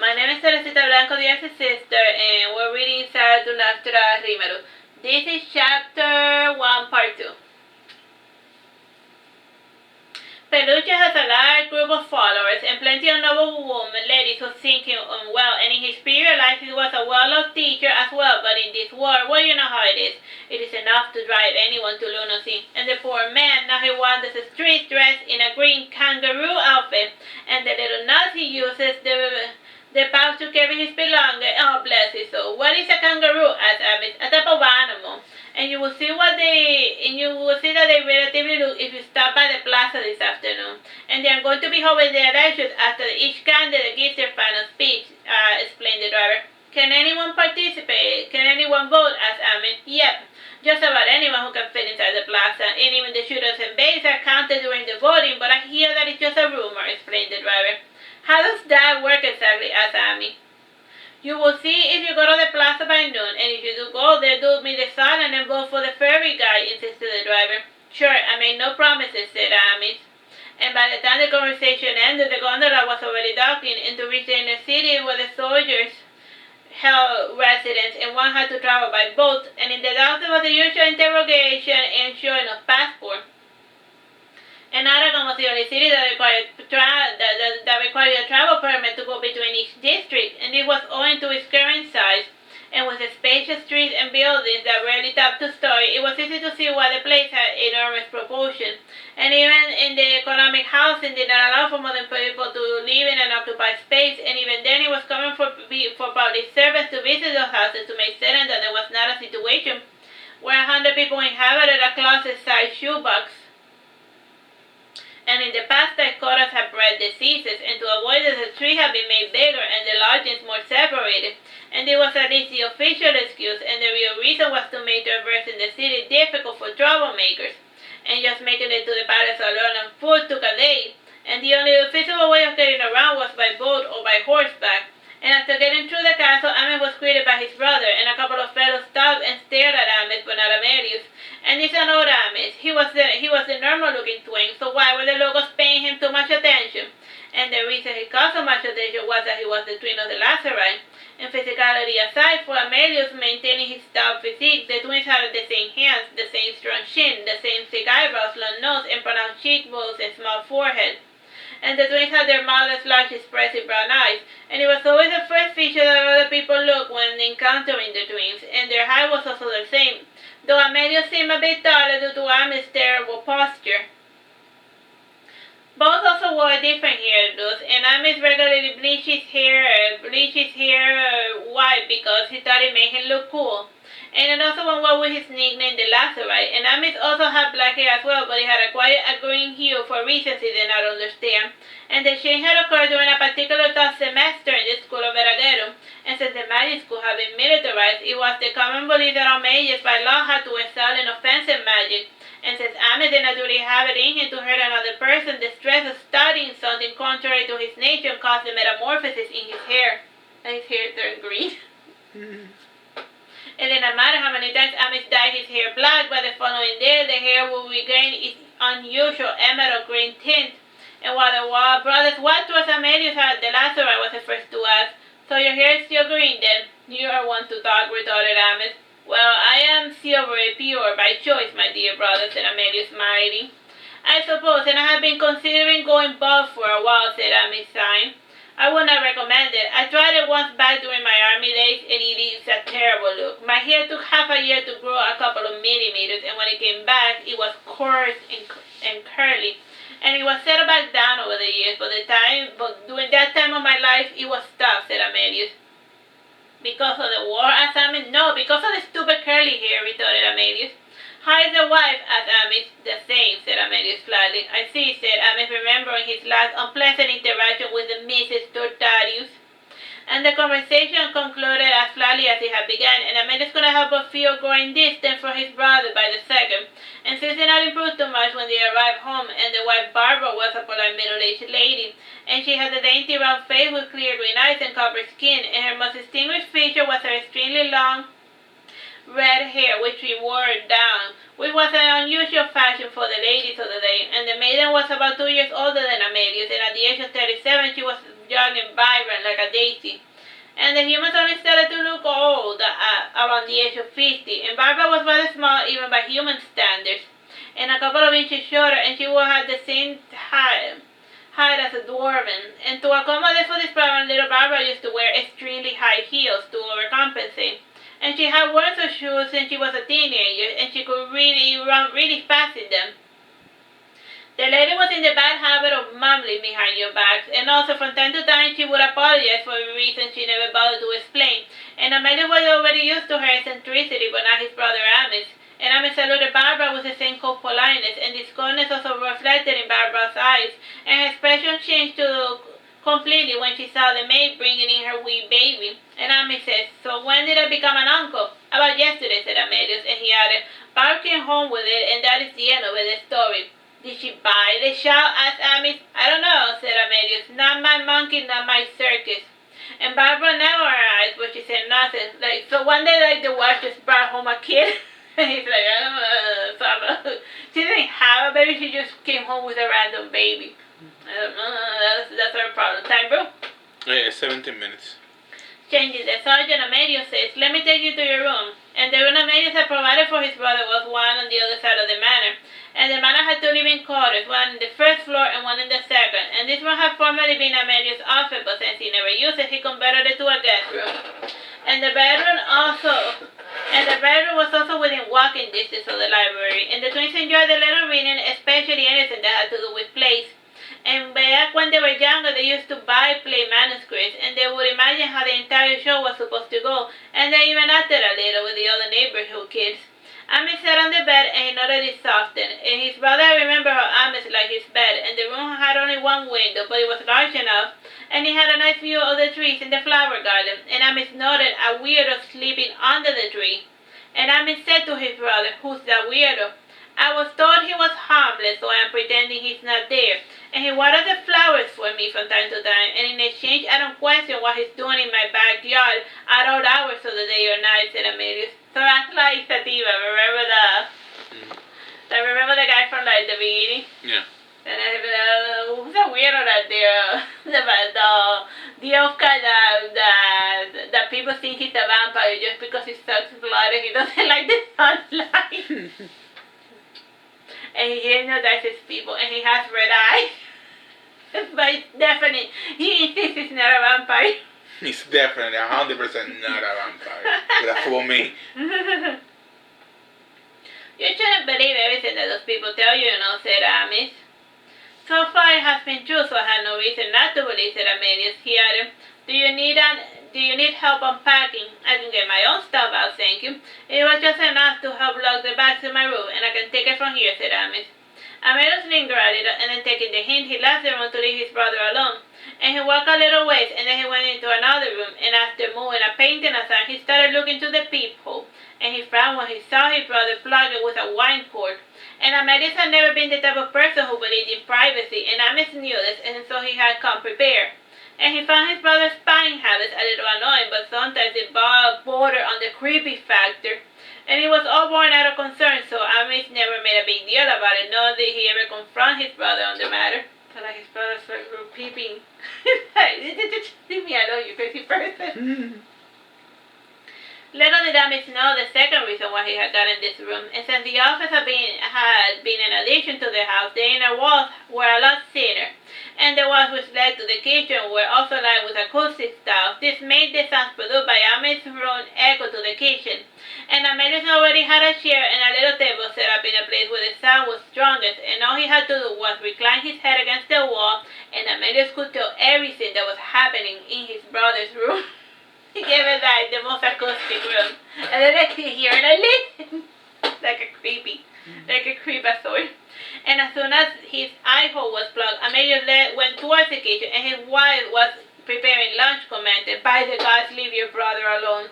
my name is Teresita Blanco, the Artsy sister, and we're reading Saturnastra Rimaru. This is chapter 1, part 2. Peluche has a large group of followers and plenty of noble women, ladies who think him well, and in his previous life he was a well-loved teacher as well, but in this world, well, you know how it is. It is enough to drive anyone to lunacy. And the poor man, now he wanders the streets dressed in a green kangaroo outfit, and the little nuts he uses, the pouch to carry his belongings. Oh, bless his soul. What is a kangaroo? Asked Abbott. A type of animal. And you will see that they relatively look if you stop by the plaza this afternoon. And they are going to be holding the elections after each candidate gives their final speech, explained the driver. Can anyone participate? Can anyone vote? Asked Amin. Yep. Just about anyone who can fit inside the plaza, and even the shooters and babes are counted during the voting, but I hear that it's just a rumor, explained the driver. How does that work exactly? Asked Amy. You will see if you go to the plaza by noon, and if you do go there, do me the sun and then vote for the furry guy, insisted the driver. Sure, I made no promises, said Amy. And by the time the conversation ended, the gondola was already docking into reach the inner city where the soldiers held residence, and one had to travel by boat, and in the docks there was the usual interrogation and showing of passport. And Aragon was the only city that required a travel permit to go between each district, and it was owing to its current size, and with the spacious streets and buildings that rarely topped two-story, it was easy to see why the place had enormous proportion. And even in the economic housing did not allow for modern people to live in an occupied space, and even then it was common for public servants to visit those houses to make certain that there was not a situation where 100 people inhabited a closet-sized shoebox. And in the past, the quotas had bred diseases, and to avoid this, the trees had been made bigger and the lodgings more separated. And it was at least the official excuse, and the real reason was to make traversing the city difficult for troublemakers. And just making it to the palace alone on foot took a day, and the only feasible way of getting around was by boat or by horseback. And after getting through the castle, Amis was greeted by his brother, and a couple of fellows stopped and stared at Amis, but not Amelius. And it's an old Amis. He was the normal-looking twin, so why were the locals paying him too much attention? And the reason he got so much attention was that he was the twin of the Lazarite. And physicality aside, for Amelius maintaining his stout physique, the twins had the same hands, the same strong chin, the same thick eyebrows, long nose, and pronounced cheekbones and small forehead. And the twins had their mother's large, expressive brown eyes, and it was always the first feature that other people looked when encountering the twins, and their height was also the same, though Amelius seemed a bit taller due to Ami's terrible posture. Both also wore different hairdos, and Amis regularly bleached his hair white because he thought it made him look cool. And it also went well with his nickname, the Lazarite. And Amis also had black hair as well, but it had acquired a green hue for reasons he did not understand. And the change had occurred during a particular tough semester in the school of Aragon. And since the magic school had been militarized, it was the common belief that all mages by law had to excel in offensive magic. And since Amis did not really have it in him to hurt another person, the stress of studying something contrary to his nature caused the metamorphosis in his hair. And his hair turned green. It did not matter how many times Amis dyed his hair black, by the following day the hair would regain its unusual emerald green tint. And while the brothers walked towards Amelius, the Lazarite was the first to ask, "So your hair is still green then?" "You are one to talk," retorted Amis. "Well, I am silvery pure by choice, my dear brother," said Amelius, smiling. "I suppose, and I have been considering going bald for a while," said Amis, sighing. "I would not recommend it. I tried it once back during my army days, and it is a terrible look. My hair took half a year to grow a couple of millimeters, and when it came back, it was coarse and curly. And it was settled back down over the years, but during that time of my life, it was tough," said Amelius. "Because of the war?" asked Amis. "No, because of the stupid curly hair," retorted Amelius. "How is the wife?" asked Amis. "The same," said Amelius flatly. "I see," said Amis, remembering his last unpleasant interaction with the Mrs. Tortarius. And the conversation concluded as flatly as it had begun, and Amelius could not help but feel growing distant from his brother by the second. And things did not improve too much when they arrived home, and the wife Barbara was a polite middle-aged lady, and she had a dainty round face with clear green eyes and copper skin, and her most distinguished feature was her extremely long red hair, which she wore down, which was an unusual fashion for the ladies of the day. And the maiden was about 2 years older than Amelius, and at the age of 37 she was young and vibrant like a daisy. And the humans only started to look old around the age of 50, and Barbara was very small even by human standards, and a couple of inches shorter, and she would have the same height as a dwarven. And to accommodate for this problem, little Barbara used to wear extremely high heels to overcompensate. And she had worn some shoes since she was a teenager, and she could really run really fast in them. The lady was in the bad habit of mumbling behind your backs, and also from time to time she would apologize for reasons she never bothered to explain. And Amelia was already used to her eccentricity, but not his brother Amos. And Amos saluted Barbara with the same cold politeness, and this coldness also reflected in Barbara's eyes, and her expression changed to completely when she saw the maid bringing in her wee baby. And Amos said, "So when did I become an uncle?" "About yesterday," said Amelius, and he added, "Barbara came home with it, and that is the end of the story." "Did she buy the child?" asked Amos. "I don't know," said Amelius. "Not my monkey, not my circus." And Barbara narrowed her eyes, but she said nothing. So one day, the wife just brought home a kid. And he's like, she didn't have a baby, she just came home with a random baby. That's her problem. Time, bro? Yeah, 17 minutes. Changing the subject, Amelius says, "Let me take you to your room." And the room Amelius had provided for his brother was one on the other side of the manor. And the manor had two living quarters, one in the first floor and one in the second. And this room had formerly been Amelius' office, but since he never used it, he converted it to a guest room. And the bedroom was also within walking distance of the library. And the twins enjoyed the little reading, especially anything that had to do with plays. And back when they were younger, they used to buy play manuscripts, and they would imagine how the entire show was supposed to go, and they even acted a little with the other neighborhood kids. Amos sat on the bed, and he nodded it often, and his brother remembered how Amos liked his bed, and the room had only one window, but it was large enough, and he had a nice view of the trees in the flower garden, and Amos noted a weirdo sleeping under the tree. And Amos said to his brother, "Who's that weirdo?" "I was told he was harmless, so I am pretending he's not there. And he waters the flowers for me from time to time, and in exchange I don't question what he's doing in my backyard at odd hours of the day or night," said Amelius. So that's like Sativa, remember remember the guy from like the beginning? Yeah. And who's a weirdo that the elf guy that people think he's a vampire just because he sucks blood and he doesn't like the sunlight. And he hypnotizes people, and he has red eyes. But definitely, he insists he's not a vampire. He's definitely 100% not a vampire. That's for me. You shouldn't believe everything that those people tell you, said Amos. "So far it has been true, so I have no reason not to believe," said Amelius. He added, Do you need help unpacking? I can get my own stuff out, thank you. It was just enough to help lock the bags in my room, and I can take it from here," said Amos. Amelius lingered a little, and then taking the hint, he left the room to leave his brother alone. And he walked a little ways, and then he went into another room, and after moving a painting aside, he started looking through the peephole. And he frowned when he saw his brother plugged with a wine cork. And Amelius had never been the type of person who believed in privacy, and Amos knew this, and so he had come prepared. And he found his brother's spying habits a little annoying, but sometimes it bordered on the creepy factor. And it was all born out of concern, so Amos never made a big deal about it, nor did he ever confront his brother on the matter. So like his brother started peeping. Leave me alone, you crazy person. Little did Amos know the second reason why he had gotten this room, and since the office had been an addition to the house, the inner walls were a lot thinner, and the walls which led to the kitchen were also lined with acoustic tiles. This made the sounds produced by Amos' room echo to the kitchen, and Amelius already had a chair and a little table set up in a place where the sound was strongest, and all he had to do was recline his head against the wall, and Amelius could tell everything that was happening in his brother's room. He gave it like the most acoustic room. And then I could hear it and listen. Like a creepazoid. And as soon as his eye hole was plugged, Amelius went towards the kitchen, and his wife was preparing lunch, commented, "By the gods, leave your brother alone."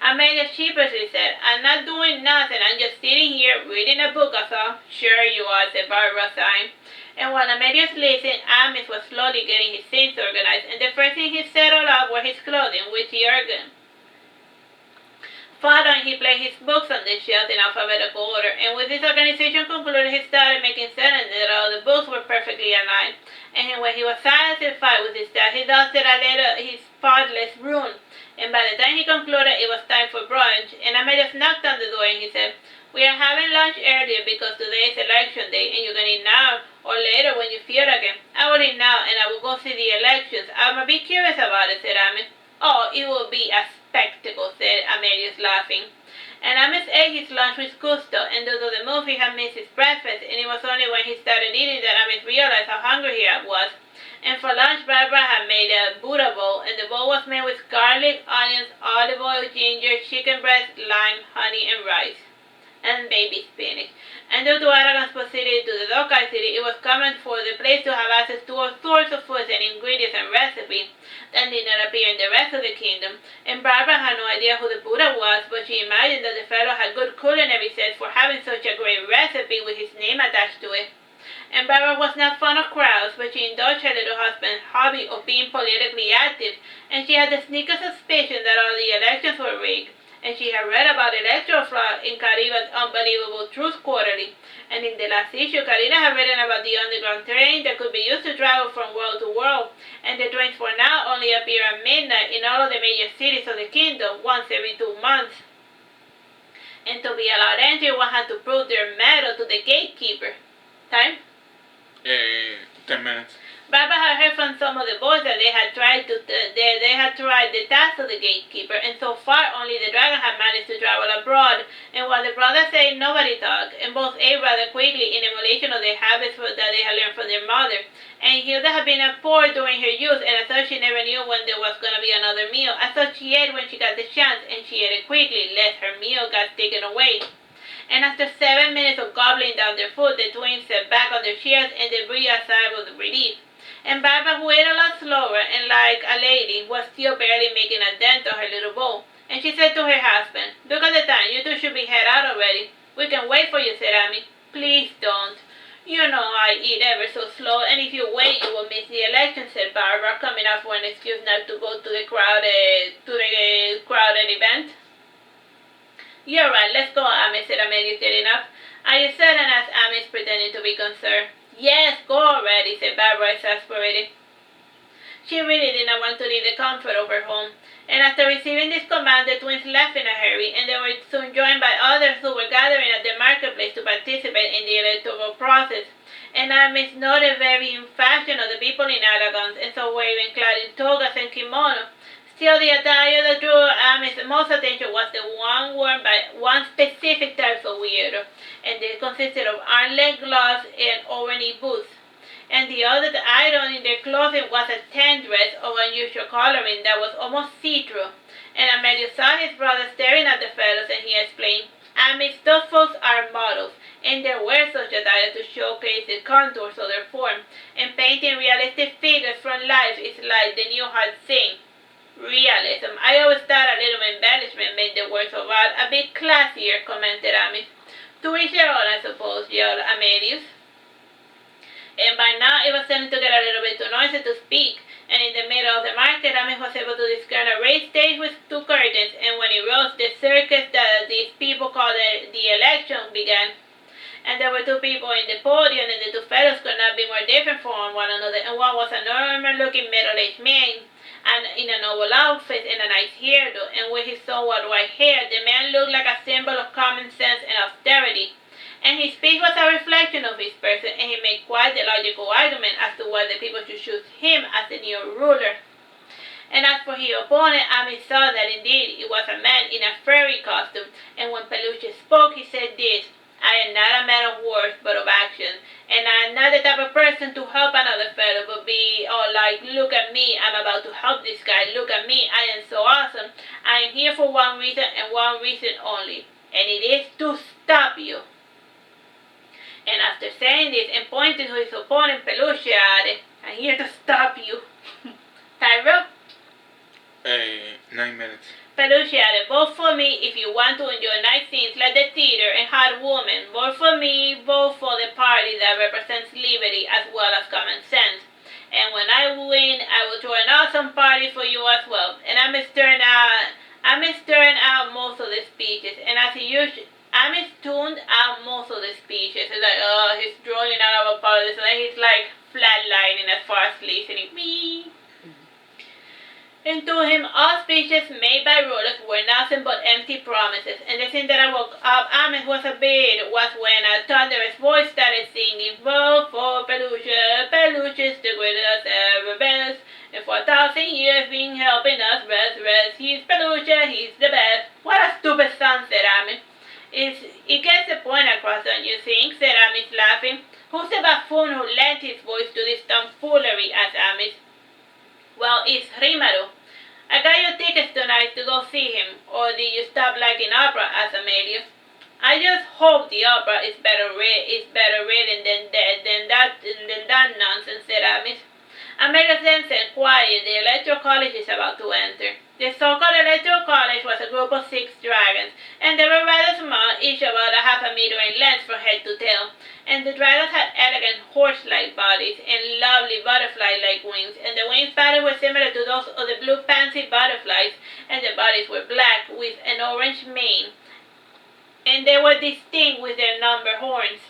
Amelius sheepishly said, "I'm not doing nothing, I'm just sitting here reading a book or so." "Sure you are," said Barbara, sighing. And while Amelius listened, Amos was slowly getting his things organized, and the first thing he settled up were his clothing, which he Following, he placed his books on the shelves in alphabetical order, and with this organization concluded, he started making certain that all the books were perfectly aligned. And when he was satisfied with his task, he dusted a little his spotless room. And by the time he concluded, it was time for brunch. And Amelia knocked on the door and he said, "We are having lunch earlier because today is election day, and you can eat now or later when you feel again." "I will eat now, and I will go see the elections. I'm a bit curious about it," said Amy. "Oh, it will be a spectacle," said Amelius, laughing. And Amos ate his lunch with gusto, and due to the move he had missed his breakfast, and it was only when he started eating that Amos realized how hungry he was. And for lunch, Barbara had made a Buddha bowl, and the bowl was made with garlic, onions, olive oil, ginger, chicken breast, lime, honey, and rice, and baby spinach. And due to Aragon's proximity to the Dokai city, it was common for the place to have access to all sorts of foods and ingredients and recipes that did not appear in the rest of the kingdom. And Barbara had no idea who the Buddha was, but she imagined that the fellow had good culinary sense for having such a great recipe with his name attached to it. And Barbara was not fond of crowds, but she indulged her little husband's hobby of being politically active, and she had the sneaky suspicion that all the elections were rigged. And she had read about electoral fraud in Cariba's unbelievable Truth Quarterly. And in the last issue, Karina had written about the underground train that could be used to travel from world to world. And the trains for now only appear at midnight in all of the major cities of the kingdom once every 2 months. And to be allowed entry, one had to prove their metal to the gatekeeper. Time? 10 minutes. Barbara had heard from some of the boys that they had tried the task of the gatekeeper, and so far only the dragon had managed to travel abroad. And while the brothers said nobody talked, and both ate rather quickly in emulation of the habits that they had learned from their mother. And Hilda had been poor during her youth, and I thought she never knew when there was going to be another meal. I thought she ate when she got the chance, and she ate it quickly, lest her meal got taken away. And after 7 minutes of gobbling down their food, the twins sat back on their chairs and they breathed a sigh of relief. And Barbara, who ate a lot slower and like a lady, was still barely making a dent on her little bowl. And she said to her husband, "Look at the time, you two should be head out already." "We can wait for you," said Amy. "Please don't. You know I eat ever so slow, and if you wait, you will miss the election," said Barbara, coming up for an excuse not to go to the crowded event. "You're right, let's go," Amy said, Amelia, getting up. "Are you certain?" asked Amy, pretending to be concerned. "Yes, go already," said Barbara, exasperated. She really did not want to leave the comfort of her home. And after receiving this command, the twins left in a hurry, and they were soon joined by others who were gathering at the marketplace to participate in the electoral process. And Amy noted varying fashion of the people in Aragon, and some were even clad in togas and kimono. Still, the attire that drew Amy's most attention was the one worn by one specific type of weirdo, and it consisted of arm-length gloves and overknee boots. And the other item in their clothing was a tent dress of unusual coloring that was almost see-through. And Amelia saw his brother staring at the fellows, and he explained, "Amy, those folks are models, and they wear such attire to showcase the contours of their form, and painting realistic figures from life is like the new hard thing. Realism. I always thought a little embellishment made the works of art a bit classier," commented Amy. "To each their own, I suppose," yelled Amelius. And by now it was starting to get a little bit too noisy to speak, and in the middle of the market, Amy was able to discern a raised stage with 2 curtains, and when it rose, the circus that these people called the election began. And there were 2 people in the podium, and the 2 fellows could not be more different from one another, and one was a normal-looking middle-aged man, and in a noble outfit and a nice hairdo, and with his somewhat white hair, the man looked like a symbol of common sense and austerity. And his speech was a reflection of his person, and he made quite the logical argument as to why the people should choose him as the new ruler. And as for his opponent, Amy saw that indeed it was a man in a furry costume, and when Peluche spoke, he said this, "I am not a man of words, but of action, and I am not the type of person to help another fellow, but be all like, look at me, I'm about to help this guy, look at me, I am so awesome. I am here for one reason and one reason only, and it is to stop you." And after saying this and pointing to his opponent, Peluche added, "I'm here to stop you." Tyro? 9 minutes. Peluche added, "Vote for me if you want to enjoy nice things like the theater and hot women. Vote for me, vote for the party that represents liberty as well as common sense. And when I win, I will throw an awesome party for you as well." And I'm stirring out most of this And to him all speeches made by rulers were nothing but empty promises. And the thing that I woke up Amos was a bit was when a thunderous voice started singing, vote for Peluche, Peluche's the greatest ever best. And for 1,000 years been helping us rest. He's Peluche, he's the best. What a stupid song, said Amos. It gets the point across, don't you think? Said Amos, laughing. Who's the buffoon who lent his voice to this tomfoolery? Asked Amos. Well, it's Rimaru. I got you tickets tonight to go see him, or did you stop liking opera? Asked Amelia. I just hope the opera is better written than that nonsense, said Amos. Amelia then said, quiet, the Electoral College is about to enter. The so-called Electoral College was a group of 6 dragons, and they were rather small, each about a half a meter in length from head to tail. And the dragons had elegant horse-like bodies and lovely butterfly-like wings, and the wings patterns were similar to those of the blue pansy butterflies, and the bodies were black with an orange mane, and they were distinct with their number horns.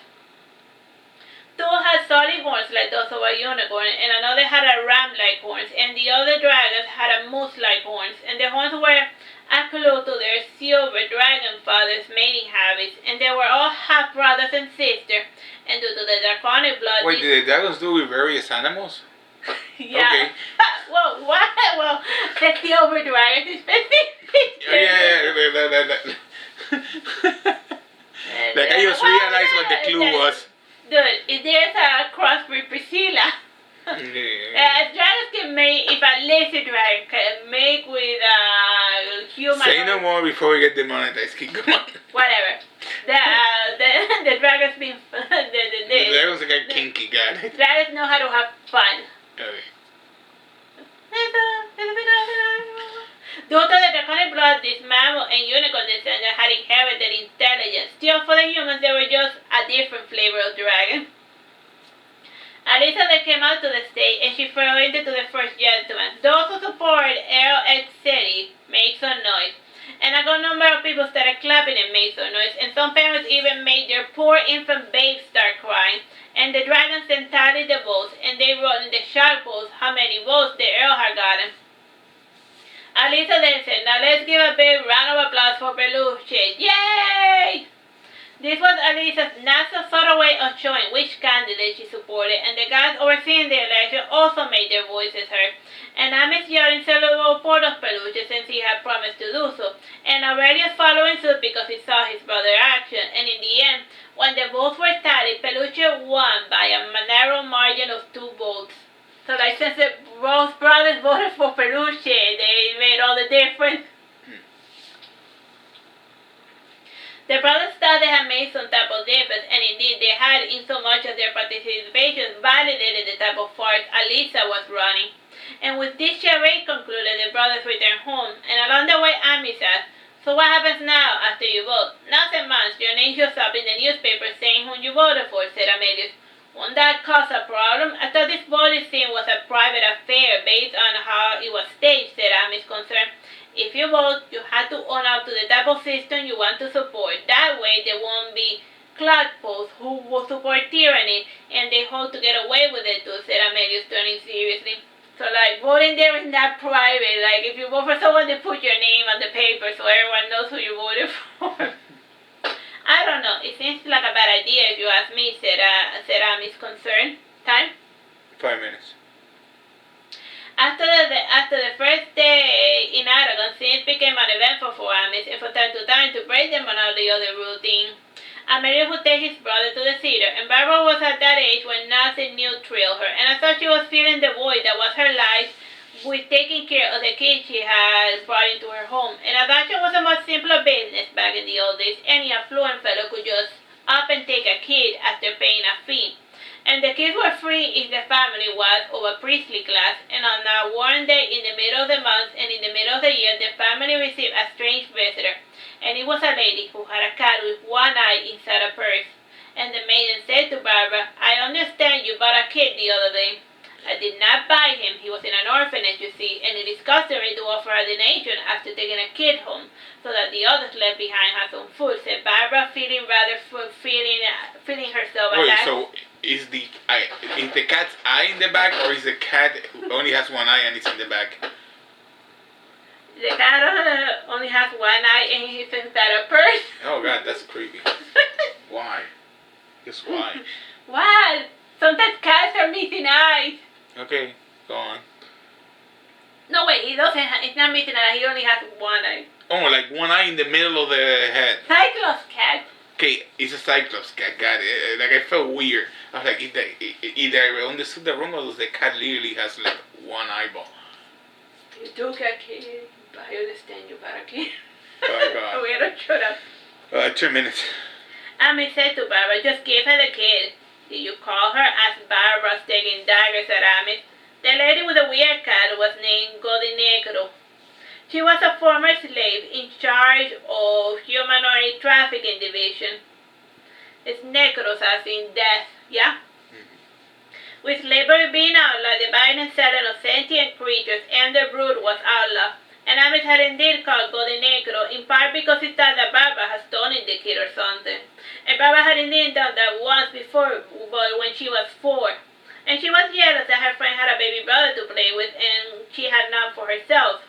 2 had solid horns like those of a unicorn, and another had a ram-like horns, and the other dragons had a moose-like horns, and the horns were a clue to their silver dragon fathers' mating habits, and they were all half brothers and sisters, and due to the draconic blood... Wait, did the dragons do with various animals? Yeah. Okay. Well, what? Well, the silver dragons specifically. Yeah. Like I just realized what the clue was. Dude, if there's a crossbreed Priscilla, dragons can make, if a lazy dragon can make with a human... Say no more before we get demonetized. Keep going. Whatever. The dragons being... The dragons are kinky, got it. Dragons know how to have fun. Okay. Due to the draconic blood, this mammal and unicorn descendants had inherited intelligence. Still, for the humans, they were just a different flavor of dragon. Elizabeth came out to the stage and she pointed to the first gentleman. Those who support Earl City make some noise. And a good number of people started clapping and made some noise, and some parents even made their poor infant babes start crying. And the dragons then tallied the votes, and they wrote in the shark post how many votes the Earl had gotten. Alisa then said, now let's give a big round of applause for Peluche. Yay! This was Alisa's not so subtle way of showing which candidate she supported, and the guys overseeing the election also made their voices heard. And Amos Yarding celebrated support of Peluche since he had promised to do so, and Aurelius following suit because he saw his brother's action, and in the end, when the votes were tallied, Peluche won by a narrow margin of 2 votes. So like since the Rose brothers voted for Peluche, they made all the difference. The brothers thought they had made some type of difference, and indeed they had, in so much as their participation validated the type of farce Alisa was running. And with this charade concluded, the brothers returned home, and along the way Amy asked, so what happens now after you vote? Nothing much. Your name shows up in the newspaper saying who you voted for, said Amelius. Won't that cause a problem? I thought this voting scene was a private affair based on how it was staged, said Amy's concern. If you vote, you have to own up to the type of system you want to support. That way there won't be clodposts who will support tyranny and they hope to get away with it too, said Amelius, turning seriously. So like voting there is not private. Like if you vote for someone, they put your name on the paper so everyone knows who you voted for. I don't know. It seems like a bad idea if you ask me, said Amy's concern. Time? 5 minutes. After the first day in Aragon, things became uneventful for Amis, and from time to time, to break the monotony of the routine, Amelia would take his brother to the theater, and Barbara was at that age when nothing new thrilled her, and I thought she was feeling the void that was her life with taking care of the kids she had brought into her home. And adoption was a much simpler business back in the old days. Any affluent fellow could just up and take a kid after paying a fee. And the kids were free if the family was of a priestly class, and on a warm day in the middle of the month and in the middle of the year, the family received a strange visitor, and it was a lady who had a cat with one eye inside a purse. And the maiden said to Barbara, I understand you bought a kid the other day. I did not buy him. He was in an orphanage, you see, and it is customary to offer a donation after taking a kid home, so that the others left behind have some food, said Barbara, feeling herself attacked. So is the cat's eye in the back, or is the cat who only has one eye and it's in the back? only has one eye and he thinks that a person. Oh God, that's creepy. Why? Just why? Why? Sometimes cats are missing eyes. Okay, go on. No, wait, he doesn't. It's not missing an eye. He only has one eye. Oh, like one eye in the middle of the head. Cyclops cat. Okay, it's a Cyclops cat. Got it. Like I felt weird. I was like, either I understood that wrong, or the cat literally has like one eyeball. You do get kid. I understand you better kid. Oh God. We gotta shut up. 2 minutes. Amy said to Barbara, just give her the kid. Did you call her? Asked Barbara, sticking daggers at Amy. The lady with the weird cat was named Godinegro. She was a former slave in charge of humanoid trafficking division. It's negros as in death, yeah? Mm-hmm. With slavery being outlawed, the buying and selling of sentient creatures and the brood was outlawed. And Amos had indeed called Godinegro, in part because he thought that Barbara had stolen the kid or something. And Barbara had indeed done that once before, but when she was 4. And she was jealous that her friend had a baby brother to play with, and she had none for herself.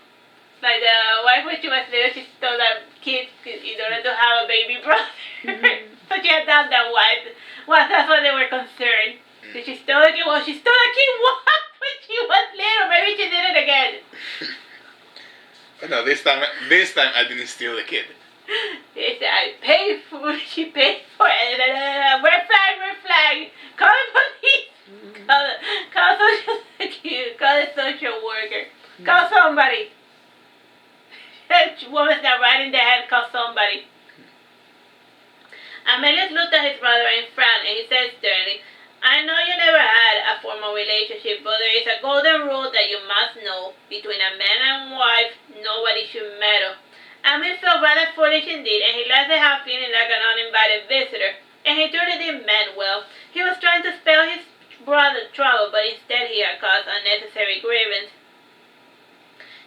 Like the wife when she was little, she stole that kid in order to have a baby brother. Mm-hmm. So she had done that once. Well, that's why they were concerned. So she stole the kid. Well, she stole the kid once when she was little. Maybe she did it again. No, this time I didn't steal the kid. I paid for it. She paid for it. Red flag. Call the police. Mm-hmm. Call social security. Call the social worker. Mm-hmm. Call somebody. Woman's not right in the head. Call somebody. Amelius looked at his brother and frowned, and he said sternly, I know you never had a formal relationship, but there is a golden rule that you must know. Between a man and wife, nobody should meddle. Amel felt rather foolish indeed, and he left the house feeling like an uninvited visitor. And he truly did mean well. He was trying to spare his brother trouble, but instead he had caused unnecessary grievance.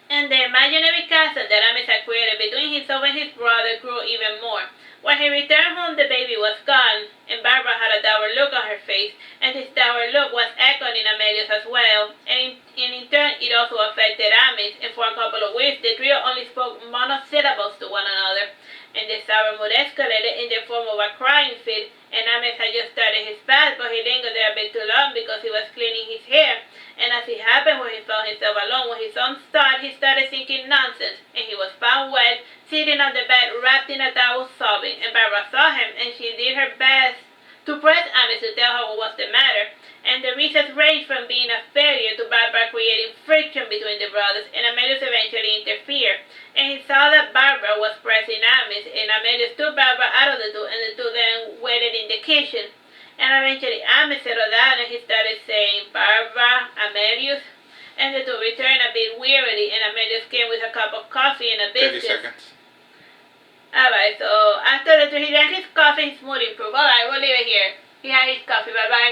And the imaginary castle that Amis had created between himself and his brother grew even more. When he returned home, the baby was gone, and Barbara had a dour look on her face, and this dour look was echoed in Amelius as well, and in turn it also affected Amis, and for a couple of weeks the trio only spoke monosyllables to one another, and the sour mood escalated in the form of a crying fit, and Amis had just started his bath, but he lingered there a bit too long because he was cleaning his hair. And as it happened when he found himself alone with his own thought, he started thinking nonsense, and he was found wet, sitting on the bed, wrapped in a towel, sobbing. And Barbara saw him, and she did her best to press Amis to tell her what was the matter. And the reasons ranged from being a failure to Barbara creating friction between the brothers, and Amelius eventually interfered. And he saw that Barbara was pressing Amis, and Amelius took Barbara out of the two, and the two then waited in the kitchen. And eventually Amis settled down and he started saying, Barbara, Amelius, and the two returned a bit wearily, and Amelius came with a cup of coffee and a biscuit. 30 seconds. Alright, so after the two, he drank his coffee and smoothie proof. Alright, we'll leave it here. He had his coffee. Bye-bye.